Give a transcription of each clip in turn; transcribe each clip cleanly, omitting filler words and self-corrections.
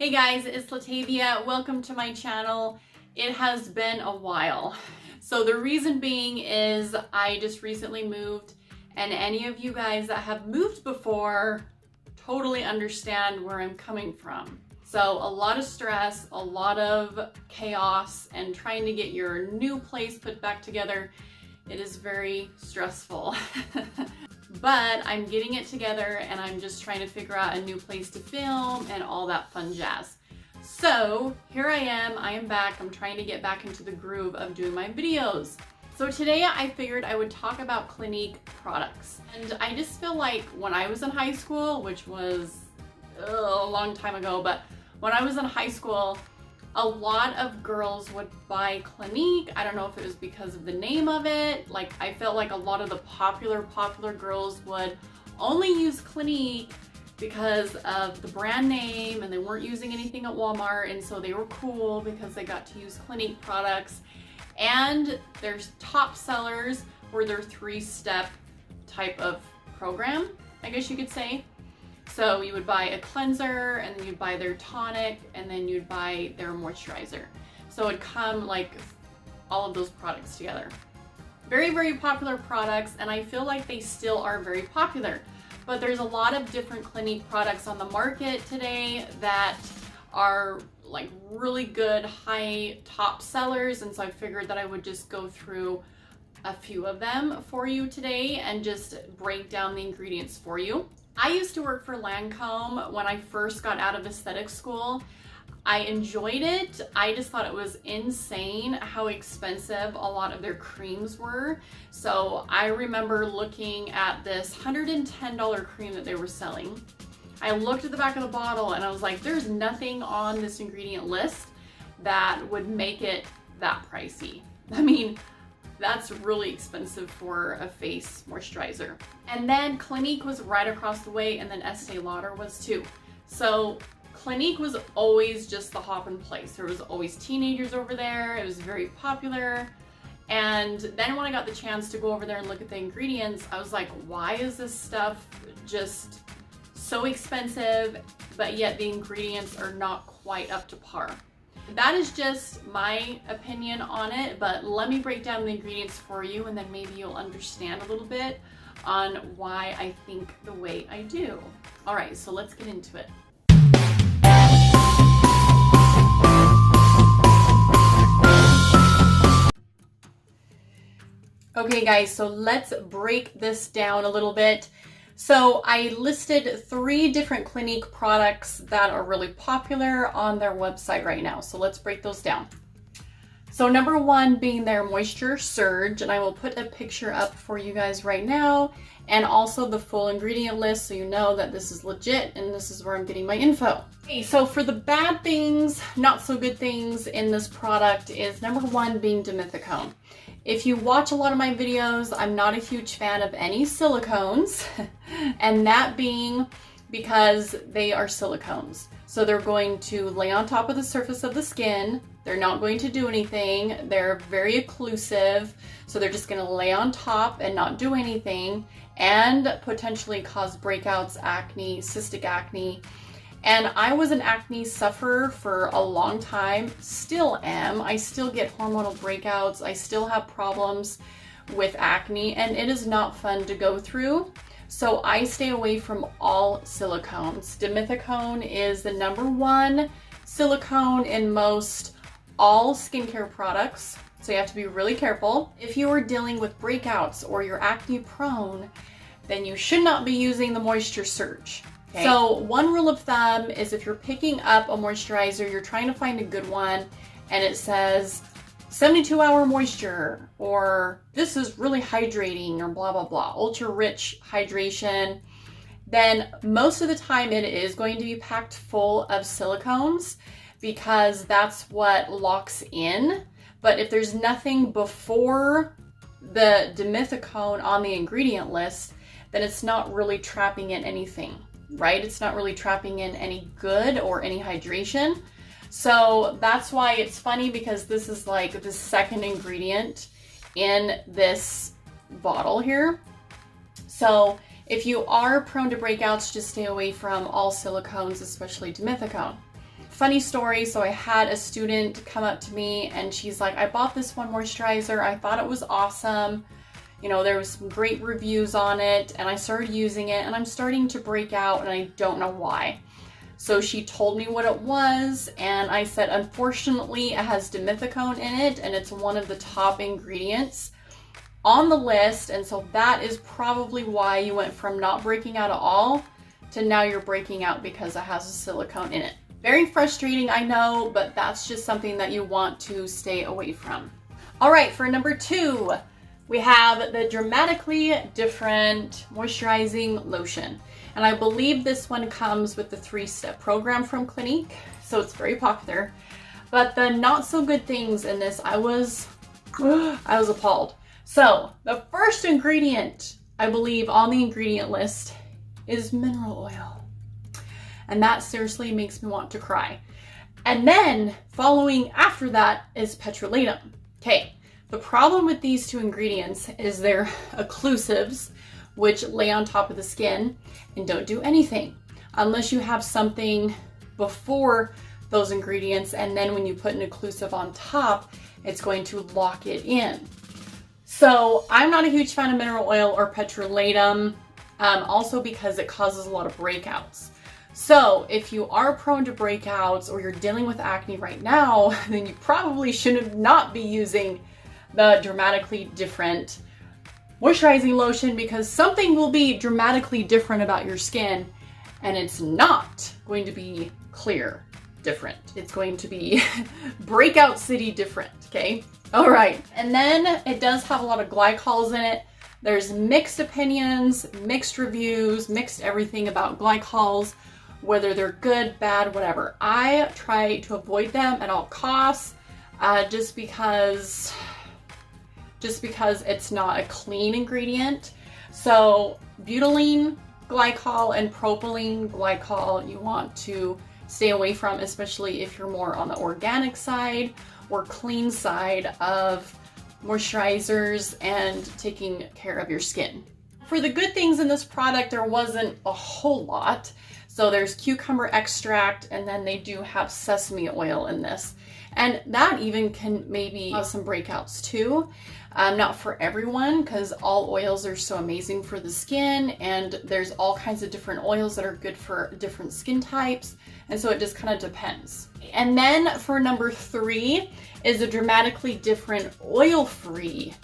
Hey guys, it's Latavia. Welcome to my channel. It has been a while. So the reason being is I just recently moved, and any of you guys that have moved before totally understand where I'm coming from. So a lot of stress, a lot of chaos, and trying to get your new place put back together. It is very stressful. But I'm getting it together and I'm just trying to figure out a new place to film and all that fun jazz. So here I am back. I'm trying to get back into the groove of doing my videos. So today I figured I would talk about Clinique products. And I just feel like when I was in high school, which was a long time ago, but when I was in high school, a lot of girls would buy Clinique. I don't know if it was because of the name of it. Like, I felt like a lot of the popular girls would only use Clinique because of the brand name, and they weren't using anything at Walmart, and so they were cool because they got to use Clinique products. And their top sellers were their 3-step type of program, I guess you could say. So you would buy a cleanser, and then you'd buy their tonic, and then you'd buy their moisturizer. So it'd come like all of those products together. Very, very popular products, and I feel like they still are very popular. But there's a lot of different Clinique products on the market today that are like really good, high top sellers, and so I figured that I would just go through a few of them for you today and just break down the ingredients for you. I used to work for Lancome when I first got out of aesthetic school. I enjoyed it. I just thought it was insane how expensive a lot of their creams were. So I remember looking at this $110 cream that they were selling. I looked at the back of the bottle and I was like, there's nothing on this ingredient list that would make it that pricey. I mean, that's really expensive for a face moisturizer. And then Clinique was right across the way, and then Estee Lauder was too. So Clinique was always just the hopping place. There was always teenagers over there. It was very popular. And then when I got the chance to go over there and look at the ingredients, I was like, why is this stuff just so expensive, but yet the ingredients are not quite up to par? That is just my opinion on it, but let me break down the ingredients for you, and then maybe you'll understand a little bit on why I think the way I do. All right, so let's get into it. Okay guys, so let's break this down a little bit. So I listed 3 different Clinique products that are really popular on their website right now. So let's break those down. So number 1 being their Moisture Surge, and I will put a picture up for you guys right now, and also the full ingredient list so you know that this is legit and this is where I'm getting my info. Okay, so for the bad things, not so good things in this product is number 1 being dimethicone. If you watch a lot of my videos, I'm not a huge fan of any silicones, and that being because they are silicones. So they're going to lay on top of the surface of the skin. They're not going to do anything. They're very occlusive. So they're just going to lay on top and not do anything, and potentially cause breakouts, acne, cystic acne. And I was an acne sufferer for a long time, still am. I still get hormonal breakouts. I still have problems with acne, and it is not fun to go through. So I stay away from all silicones. Dimethicone is the number 1 silicone in most all skincare products. So you have to be really careful. If you are dealing with breakouts or you're acne prone, then you should not be using the Moisture Surge. Okay. So one rule of thumb is if you're picking up a moisturizer, you're trying to find a good one, and it says 72-hour moisture, or this is really hydrating, or blah, blah, blah, ultra rich hydration, then most of the time it is going to be packed full of silicones because that's what locks in. But if there's nothing before the dimethicone on the ingredient list, then it's not really trapping in anything, right? It's not really trapping in any good or any hydration. So that's why it's funny, because this is like the second ingredient in this bottle here. So if you are prone to breakouts, just stay away from all silicones, especially dimethicone. funny story, so I had a student come up to me and she's like, I bought this one moisturizer, I thought it was awesome. You know, there was some great reviews on it and I started using it and I'm starting to break out and I don't know why. So she told me what it was and I said, unfortunately, it has dimethicone in it and it's one of the top ingredients on the list. And so that is probably why you went from not breaking out at all to now you're breaking out because it has a silicone in it. Very frustrating, I know, but that's just something that you want to stay away from. All right, for number 2, we have the Dramatically Different Moisturizing Lotion. And I believe this one comes with the 3-step program from Clinique, so it's very popular. But the not so good things in this, I was appalled. So the first ingredient, I believe, on the ingredient list is mineral oil. And that seriously makes me want to cry. And then following after that is petrolatum. Okay, the problem with these 2 ingredients is they're occlusives, which lay on top of the skin and don't do anything unless you have something before those ingredients, and then when you put an occlusive on top, it's going to lock it in. So I'm not a huge fan of mineral oil or petrolatum, also because it causes a lot of breakouts. So if you are prone to breakouts or you're dealing with acne right now, then you probably should not be using the Dramatically Different Moisturizing Lotion, because something will be dramatically different about your skin and it's not going to be clear different. It's going to be breakout city different, okay? All right, and then it does have a lot of glycols in it. There's mixed opinions, mixed reviews, mixed everything about glycols, whether they're good, bad, whatever. I try to avoid them at all costs, just because it's not a clean ingredient. So butylene glycol and propylene glycol you want to stay away from, especially if you're more on the organic side or clean side of moisturizers and taking care of your skin. For the good things in this product, there wasn't a whole lot. So there's cucumber extract, and then they do have sesame oil in this. And that even can maybe cause some breakouts too. Not for everyone, because all oils are so amazing for the skin, and there's all kinds of different oils that are good for different skin types. And so it just kind of depends. And then for number 3 is a Dramatically Different Oil-Free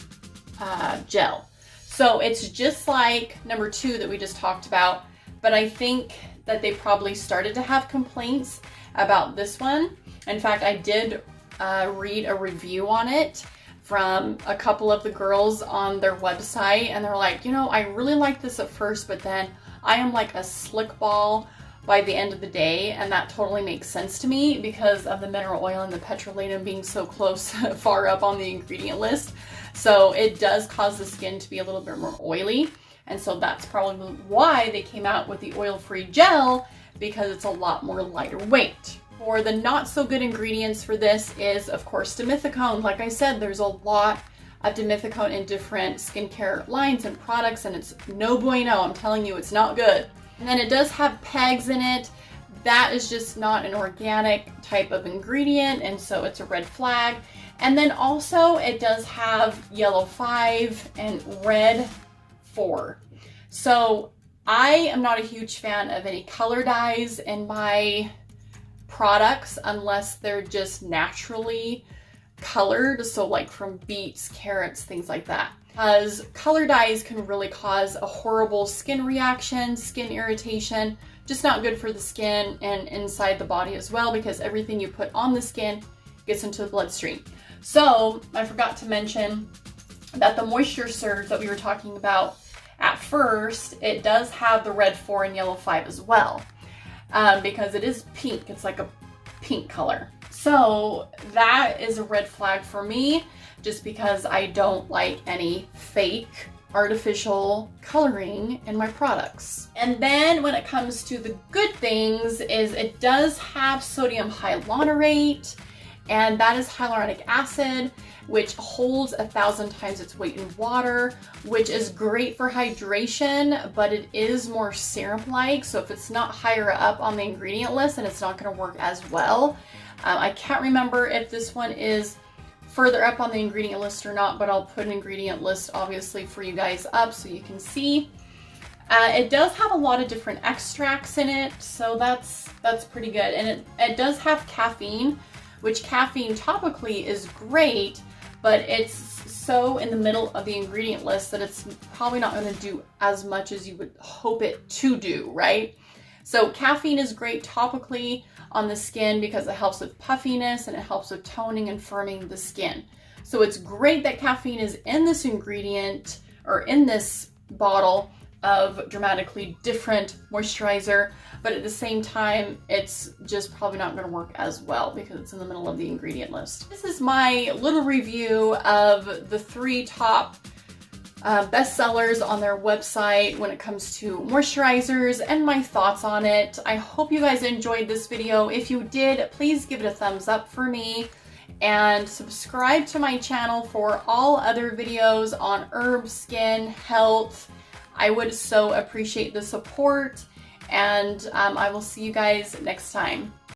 gel. So it's just like number 2 that we just talked about, but I think that they probably started to have complaints about this one. In fact, I did read a review on it from a couple of the girls on their website, and they're like, you know, I really liked this at first, but then I am like a slick ball by the end of the day, and that totally makes sense to me because of the mineral oil and the petrolatum being so close, far up on the ingredient list. So it does cause the skin to be a little bit more oily, and so that's probably why they came out with the oil-free gel, because it's a lot more lighter weight. For the not so good ingredients for this is, of course, dimethicone. Like I said, there's a lot of dimethicone in different skincare lines and products, and it's no bueno. I'm telling you, it's not good. And then it does have pegs in it. That is just not an organic type of ingredient, and so it's a red flag. And then also it does have yellow 5 and red 4. So I am not a huge fan of any color dyes in my products unless they're just naturally colored, so like from beets, carrots, things like that. Because color dyes can really cause a horrible skin reaction, skin irritation, just not good for the skin and inside the body as well, because everything you put on the skin gets into the bloodstream. So I forgot to mention that the Moisture Surge that we were talking about at first, it does have the red 4 and yellow 5 as well, because it is pink. It's like a pink color. So that is a red flag for me, just because I don't like any fake artificial coloring in my products. And then when it comes to the good things is it does have sodium hyaluronate, and that is hyaluronic acid, which holds 1,000 times its weight in water, which is great for hydration, but it is more serum-like, so if it's not higher up on the ingredient list, then it's not going to work as well. I can't remember if this one is further up on the ingredient list or not, but I'll put an ingredient list obviously for you guys up so you can see. It does have a lot of different extracts in it, so that's pretty good. And it does have caffeine, which caffeine topically is great, but it's so in the middle of the ingredient list that it's probably not going to do as much as you would hope it to do, right? So caffeine is great topically on the skin because it helps with puffiness and it helps with toning and firming the skin. So it's great that caffeine is in this ingredient or in this bottle of dramatically different moisturizer, but at the same time, it's just probably not going to work as well because it's in the middle of the ingredient list. This is my little review of the 3 top bestsellers on their website when it comes to moisturizers and my thoughts on it. I hope you guys enjoyed this video. If you did, please give it a thumbs up for me and subscribe to my channel for all other videos on herbs, skin, health. I would so appreciate the support, and I will see you guys next time.